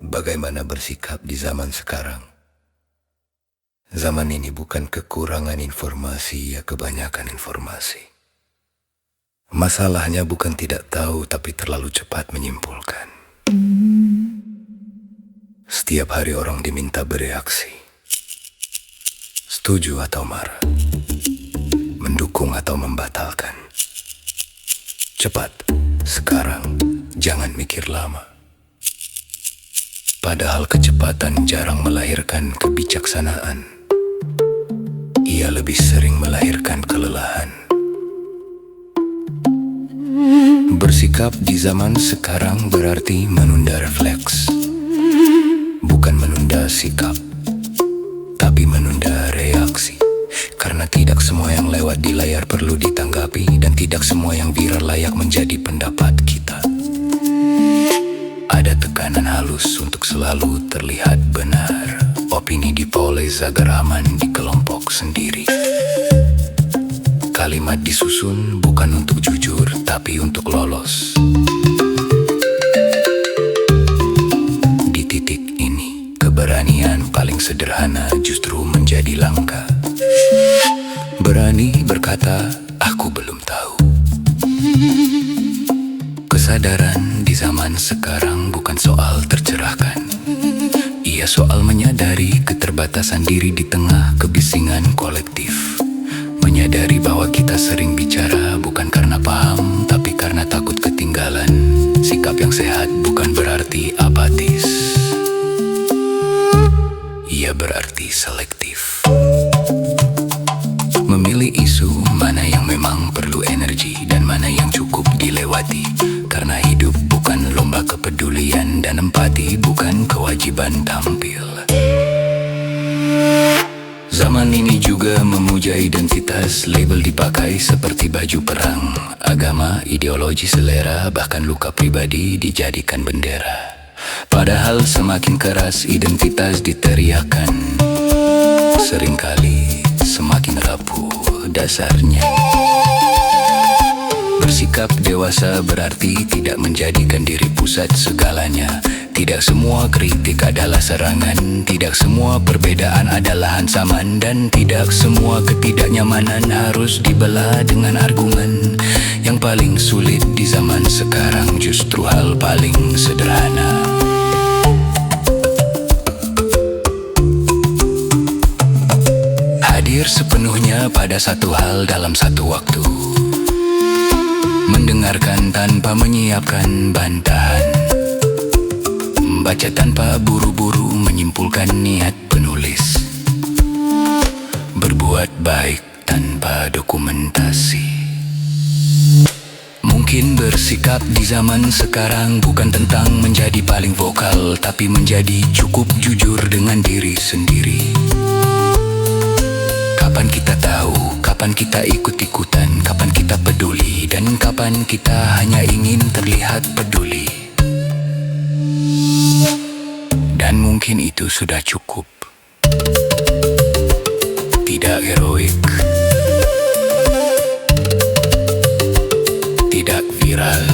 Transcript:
Bagaimana bersikap di zaman sekarang? Zaman ini bukan kekurangan informasi, ya kebanyakan informasi. Masalahnya bukan tidak tahu, tapi terlalu cepat menyimpulkan. Setiap hari orang diminta bereaksi. Setuju atau marah, mendukung atau membatalkan. Cepat, sekarang, jangan mikir lama. Padahal kecepatan jarang melahirkan kebijaksanaan. Ia lebih sering melahirkan kelelahan. Bersikap di zaman sekarang berarti menunda refleks. Bukan menunda sikap, tapi menunda reaksi. Karena tidak semua yang lewat di layar perlu ditanggapi, dan tidak semua yang viral layak menjadi pendapat kita. Ada tekanan halus untuk selalu terlihat benar. Opini dipoles agar aman di kelompok sendiri. Kalimat disusun bukan untuk jujur, tapi untuk lolos. Di titik ini, keberanian paling sederhana justru menjadi langka. Berani berkata, aku belum tahu. Kesadaran di zaman sekarang bukan soal tercerahkan. Ia soal menyadari keterbatasan diri di tengah kebisingan kolektif. Menyadari bahwa kita sering bicara bukan karena paham, tapi karena takut ketinggalan. Sikap yang sehat bukan berarti apatis. Ia berarti selektif. Memilih isu mana yang memang perlu energi dan mana yang cukup dilewati. Karena hidup bukan lomba kepedulian, dan empati bukan kewajiban tampil. Zaman ini juga memuja identitas, label dipakai seperti baju perang. Agama, ideologi, selera, bahkan luka pribadi dijadikan bendera. Padahal semakin keras identitas diteriakan, seringkali semakin rapuh dasarnya. Bersikap dewasa berarti tidak menjadikan diri pusat segalanya. Tidak semua kritik adalah serangan, tidak semua perbedaan adalah ancaman, dan tidak semua ketidaknyamanan harus dibelah dengan argumen. Yang paling sulit di zaman sekarang justru hal paling sederhana. Hadir sepenuhnya pada satu hal dalam satu waktu. Mendengarkan tanpa menyiapkan bantahan. Membaca tanpa buru-buru menyimpulkan niat penulis. Berbuat baik tanpa dokumentasi. Mungkin bersikap di zaman sekarang bukan tentang menjadi paling vokal, tapi menjadi cukup jujur dengan diri sendiri. Kapan kita tahu, kapan kita ikut-ikutan, kapan kita peduli, dan kapan kita hanya ingin terlihat peduli. Dan mungkin itu sudah cukup. Tidak heroik, tidak viral,